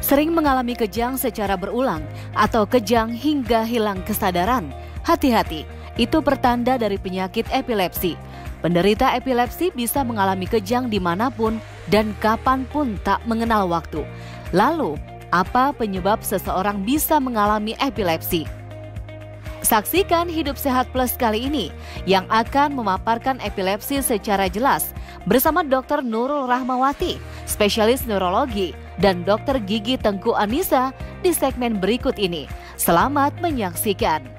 sering mengalami kejang secara berulang atau kejang hingga hilang kesadaran. Hati-hati, itu pertanda dari penyakit epilepsi. Penderita epilepsi bisa mengalami kejang dimanapun dan kapanpun tak mengenal waktu. Lalu, apa penyebab seseorang bisa mengalami epilepsi? Saksikan Hidup Sehat Plus kali ini yang akan memaparkan epilepsi secara jelas bersama Dr. Nurul Rahmawati, spesialis neurologi, dan Dr. Gigi Tengku Anissa di segmen berikut ini. Selamat menyaksikan.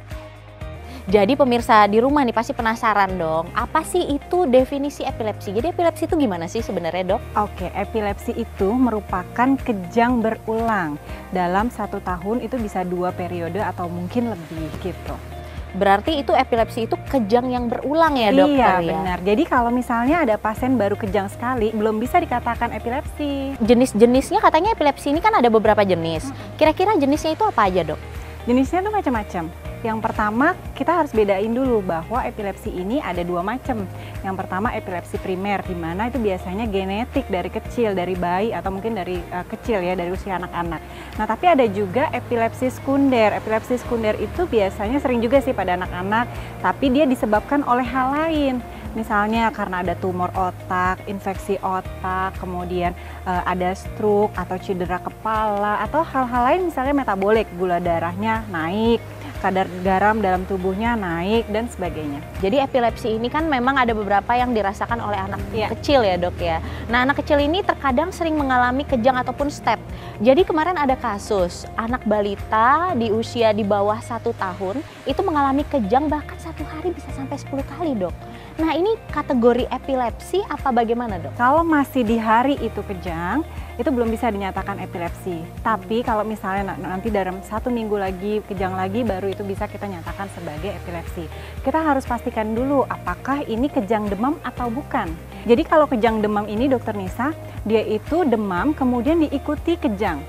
Jadi pemirsa di rumah nih pasti penasaran dong, apa sih itu definisi epilepsi? Jadi epilepsi itu gimana sih sebenarnya, Dok? Oke, epilepsi itu merupakan kejang berulang. Dalam 1 tahun itu bisa 2 periode atau mungkin lebih gitu. Berarti itu epilepsi itu kejang yang berulang ya, Dokter? Iya, ya? benar. Jadi kalau misalnya ada pasien baru kejang sekali, belum bisa dikatakan epilepsi. Jenis-jenisnya katanya epilepsi ini kan ada beberapa jenis. Kira-kira jenisnya itu apa aja, Dok? Jenisnya tuh macam-macam. Yang pertama, kita harus bedain dulu bahwa epilepsi ini ada 2 macam. Yang pertama epilepsi primer, di mana itu biasanya genetik dari kecil, dari bayi atau mungkin dari kecil ya, dari usia anak-anak. Nah, tapi ada juga epilepsi sekunder. Epilepsi sekunder itu biasanya sering juga sih pada anak-anak, tapi dia disebabkan oleh hal lain. Misalnya karena ada tumor otak, infeksi otak, kemudian ada stroke atau cedera kepala, atau hal-hal lain misalnya metabolik, gula darahnya naik, kadar garam dalam tubuhnya naik, dan sebagainya. Jadi epilepsi ini kan memang ada beberapa yang dirasakan oleh anak kecil ya, Dok ya. Nah, anak kecil ini terkadang sering mengalami kejang ataupun step. Jadi kemarin ada kasus anak balita di usia di bawah 1 tahun itu mengalami kejang bahkan 1 hari bisa sampai 10 kali, Dok. Nah, ini kategori epilepsi apa bagaimana, Dok? Kalau masih di hari itu kejang, itu belum bisa dinyatakan epilepsi. Tapi kalau misalnya nanti dalam 1 minggu lagi kejang lagi, baru itu bisa kita nyatakan sebagai epilepsi. Kita harus pastikan dulu apakah ini kejang demam atau bukan. Jadi kalau kejang demam ini, Dokter Nisa, dia itu demam kemudian diikuti kejang.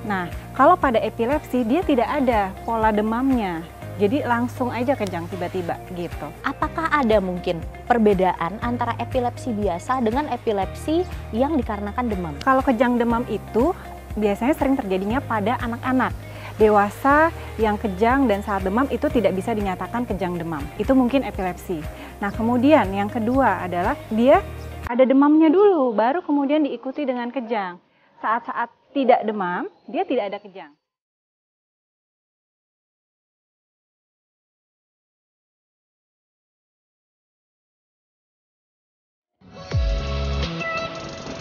Nah, kalau pada epilepsi dia tidak ada pola demamnya. Jadi langsung aja kejang tiba-tiba gitu. Apakah ada mungkin perbedaan antara epilepsi biasa dengan epilepsi yang dikarenakan demam? Kalau kejang demam itu biasanya sering terjadinya pada anak-anak. Dewasa yang kejang dan saat demam itu tidak bisa dinyatakan kejang demam. Itu mungkin epilepsi. Nah, kemudian yang kedua adalah dia ada demamnya dulu, baru kemudian diikuti dengan kejang. Saat-saat tidak demam, dia tidak ada kejang.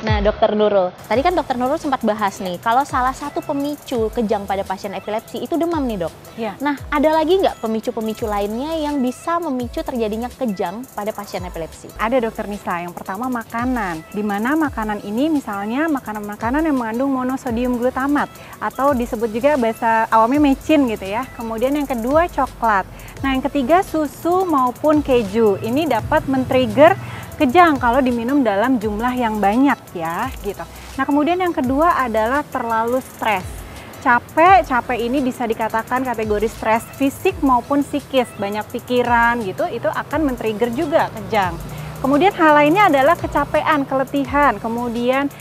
Nah, Dokter Nurul, tadi kan Dokter Nurul sempat bahas nih, kalau salah satu pemicu kejang pada pasien epilepsi itu demam nih, Dok. Ya. Nah, ada lagi nggak pemicu-pemicu lainnya yang bisa memicu terjadinya kejang pada pasien epilepsi? Ada, Dokter Nisa. Yang pertama makanan, di mana makanan ini misalnya makanan-makanan yang mengandung monosodium glutamat atau disebut juga bahasa awamnya mecin gitu ya. Kemudian yang kedua coklat. Nah, yang ketiga susu maupun keju. Ini dapat men-trigger kejang kalau diminum dalam jumlah yang banyak ya gitu. Nah, kemudian yang kedua adalah terlalu stres. Capek ini bisa dikatakan kategori stres fisik maupun psikis, banyak pikiran gitu, itu akan men-trigger juga kejang. Kemudian hal lainnya adalah kecapean, keletihan, kemudian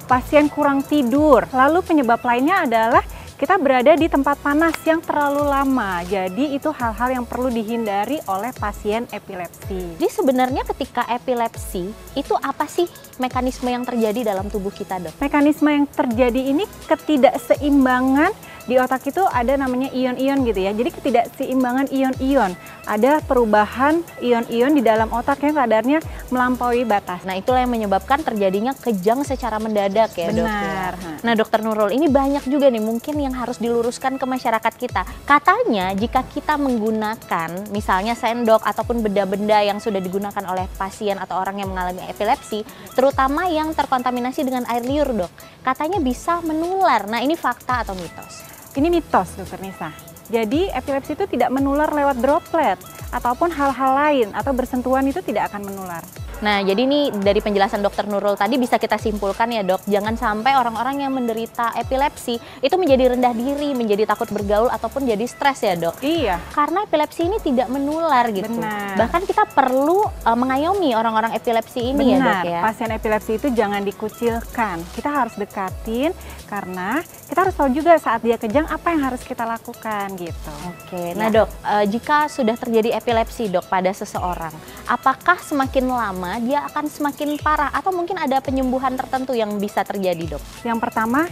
pasien kurang tidur. Lalu penyebab lainnya adalah kita berada di tempat panas yang terlalu lama. Jadi itu hal-hal yang perlu dihindari oleh pasien epilepsi. Jadi sebenarnya ketika epilepsi, itu apa sih mekanisme yang terjadi dalam tubuh kita, Dok? Mekanisme yang terjadi ini ketidakseimbangan di otak itu ada namanya ion-ion gitu ya. Jadi ketidakseimbangan ion-ion. Ada perubahan ion-ion di dalam otak yang kadarnya melampaui batas. Nah, itulah yang menyebabkan terjadinya kejang secara mendadak ya, Dok. Benar. Nah, Dokter Nurul, ini banyak juga nih mungkin yang harus diluruskan ke masyarakat kita. Katanya jika kita menggunakan misalnya sendok ataupun benda-benda yang sudah digunakan oleh pasien atau orang yang mengalami epilepsi, terutama yang terkontaminasi dengan air liur, Dok, katanya bisa menular. Nah, ini fakta atau mitos? Ini mitos, Dokter Nisa. Jadi epilepsi itu tidak menular lewat droplet ataupun hal-hal lain atau bersentuhan itu tidak akan menular. Nah, jadi nih dari penjelasan Dokter Nurul tadi bisa kita simpulkan ya dok, jangan sampai orang-orang yang menderita epilepsi itu menjadi rendah diri, menjadi takut bergaul ataupun jadi stres ya dok. Iya. Karena epilepsi ini tidak menular gitu. Benar. Bahkan kita perlu mengayomi orang-orang epilepsi ini ya dok ya. Pasien epilepsi itu jangan dikucilkan. Kita harus dekatin karena kita harus tahu juga saat dia kejang apa yang harus kita lakukan gitu. Oke, nah dok, jika sudah terjadi epilepsi dok pada seseorang, apakah semakin lama dia akan semakin parah atau mungkin ada penyembuhan tertentu yang bisa terjadi dok? Yang pertama,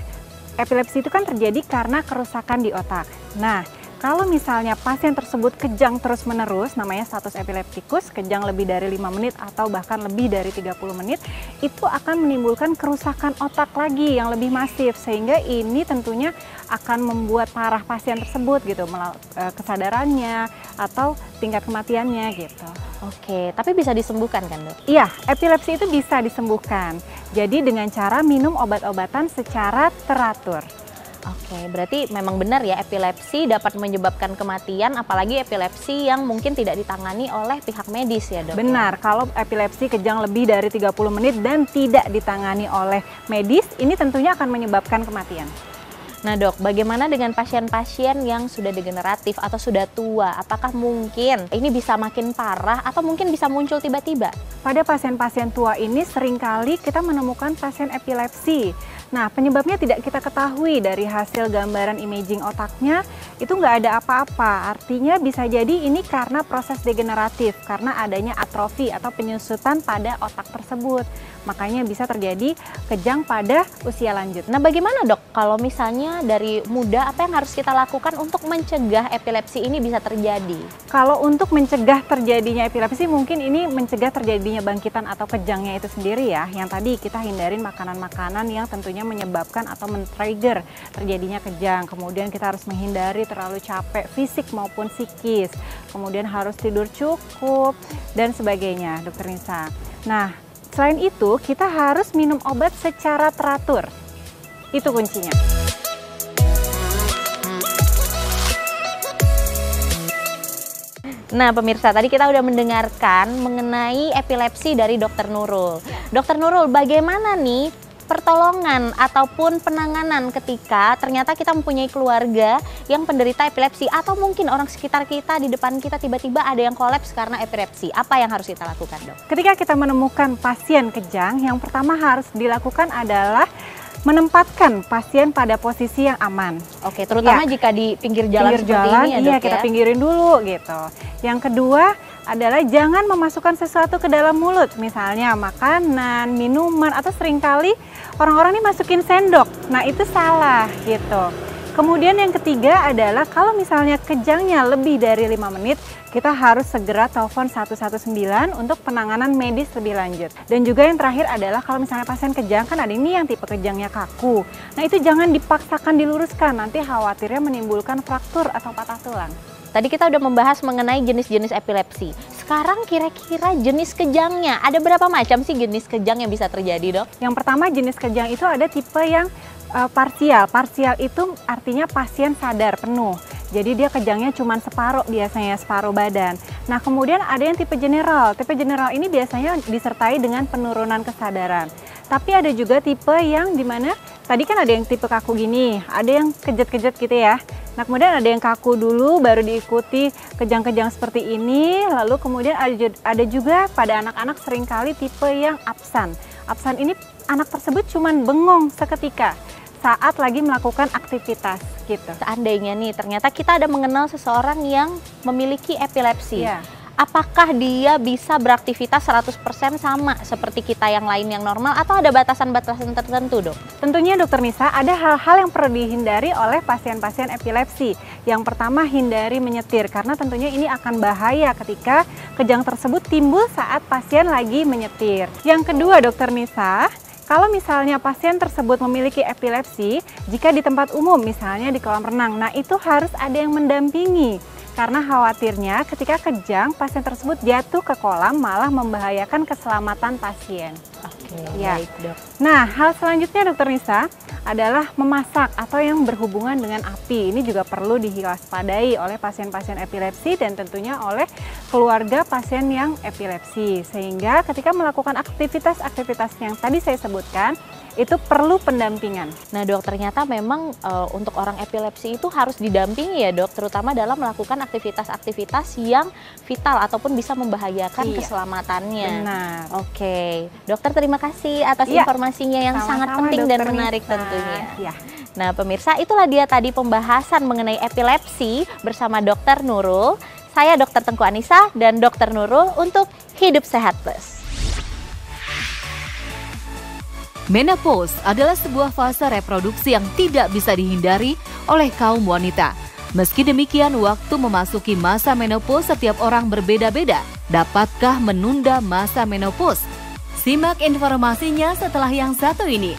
epilepsi itu kan terjadi karena kerusakan di otak. Nah, kalau misalnya pasien tersebut kejang terus-menerus, namanya status epileptikus, kejang lebih dari 5 menit atau bahkan lebih dari 30 menit, itu akan menimbulkan kerusakan otak lagi yang lebih masif, sehingga ini tentunya akan membuat parah pasien tersebut gitu, kesadarannya atau tingkat kematiannya gitu. Oke, tapi bisa disembuhkan kan dok? Iya, epilepsi itu bisa disembuhkan. Jadi dengan cara minum obat-obatan secara teratur. Oke, berarti memang benar ya epilepsi dapat menyebabkan kematian, apalagi epilepsi yang mungkin tidak ditangani oleh pihak medis ya dok? Benar, kalau epilepsi kejang lebih dari 30 menit dan tidak ditangani oleh medis, ini tentunya akan menyebabkan kematian. Nah dok, bagaimana dengan pasien-pasien yang sudah degeneratif atau sudah tua? Apakah mungkin ini bisa makin parah atau mungkin bisa muncul tiba-tiba? Pada pasien-pasien tua ini seringkali kita menemukan pasien epilepsi. Nah, penyebabnya tidak kita ketahui dari hasil gambaran imaging otaknya, itu nggak ada apa-apa. Artinya bisa jadi ini karena proses degeneratif, karena adanya atrofi atau penyusutan pada otak tersebut. Makanya bisa terjadi kejang pada usia lanjut. Nah, bagaimana dok kalau misalnya dari muda apa yang harus kita lakukan untuk mencegah epilepsi ini bisa terjadi? Kalau untuk mencegah terjadinya epilepsi, mungkin ini mencegah terjadinya bangkitan atau kejangnya itu sendiri ya. Yang tadi kita hindarin makanan-makanan yang tentunya menyebabkan atau men-trigger terjadinya kejang. Kemudian kita harus menghindari terlalu capek fisik maupun psikis. Kemudian harus tidur cukup dan sebagainya, Dokter Nisa. Nah, selain itu kita harus minum obat secara teratur. Itu kuncinya. Nah pemirsa, tadi kita udah mendengarkan mengenai epilepsi dari Dokter Nurul. Dokter Nurul, bagaimana nih pertolongan ataupun penanganan ketika ternyata kita mempunyai keluarga yang penderita epilepsi atau mungkin orang sekitar kita di depan kita tiba-tiba ada yang kolaps karena epilepsi? Apa yang harus kita lakukan dok? Ketika kita menemukan pasien kejang, yang pertama harus dilakukan adalah menempatkan pasien pada posisi yang aman. Oke, terutama jika di pinggir jalan seperti ini ya dok ya? Kita pinggirin dulu gitu. Yang kedua adalah jangan memasukkan sesuatu ke dalam mulut, misalnya makanan, minuman, atau seringkali orang-orang ini masukin sendok. Nah itu salah gitu. Kemudian yang ketiga adalah kalau misalnya kejangnya lebih dari 5 menit, kita harus segera telepon 119 untuk penanganan medis lebih lanjut. Dan juga yang terakhir adalah kalau misalnya pasien kejang, kan ada ini yang tipe kejangnya kaku. Nah itu jangan dipaksakan diluruskan, nanti khawatirnya menimbulkan fraktur atau patah tulang. Tadi kita udah membahas mengenai jenis-jenis epilepsi. Sekarang kira-kira jenis kejangnya, ada berapa macam sih jenis kejang yang bisa terjadi dok? Yang pertama jenis kejang itu ada tipe yang parsial. Parsial itu artinya pasien sadar penuh. Jadi dia kejangnya cuma separuh, biasanya separuh badan. Nah kemudian ada yang tipe general. Tipe general ini biasanya disertai dengan penurunan kesadaran. Tapi ada juga tipe yang dimana tadi kan ada yang tipe kaku gini, ada yang kejut-kejut gitu ya. Nah kemudian ada yang kaku dulu baru diikuti kejang-kejang seperti ini. Lalu kemudian ada juga pada anak-anak seringkali tipe yang absan. Absan ini anak tersebut cuma bengong seketika saat lagi melakukan aktivitas gitu. Seandainya nih ternyata kita ada mengenal seseorang yang memiliki epilepsi. Ya. Apakah dia bisa beraktivitas 100% sama seperti kita yang lain yang normal atau ada batasan-batasan tertentu dok? Tentunya Dokter Nisa ada hal-hal yang perlu dihindari oleh pasien-pasien epilepsi. Yang pertama hindari menyetir karena tentunya ini akan bahaya ketika kejang tersebut timbul saat pasien lagi menyetir. Yang kedua Dokter Nisa, kalau misalnya pasien tersebut memiliki epilepsi, jika di tempat umum misalnya di kolam renang, nah itu harus ada yang mendampingi. Karena khawatirnya ketika kejang pasien tersebut jatuh ke kolam malah membahayakan keselamatan pasien. Oke, ya. baik dok. Nah hal selanjutnya Dokter Nisa, adalah memasak atau yang berhubungan dengan api. Ini juga perlu diwaspadai oleh pasien-pasien epilepsi dan tentunya oleh keluarga pasien yang epilepsi. Sehingga ketika melakukan aktivitas-aktivitas yang tadi saya sebutkan, itu perlu pendampingan. Nah dok, ternyata memang untuk orang epilepsi itu harus didampingi ya dok, terutama dalam melakukan aktivitas-aktivitas yang vital ataupun bisa membahayakan keselamatannya. Benar. Oke, dokter terima kasih atas informasinya yang sangat penting dan menarik tentunya. Nah pemirsa, itulah dia tadi pembahasan mengenai epilepsi bersama Dokter Nurul. Saya Dokter Tengku Anissa dan Dokter Nurul untuk Hidup Sehat Plus. Menopause adalah sebuah fase reproduksi yang tidak bisa dihindari oleh kaum wanita. Meski demikian, waktu memasuki masa menopause setiap orang berbeda-beda. Dapatkah menunda masa menopause? Simak informasinya setelah yang satu ini.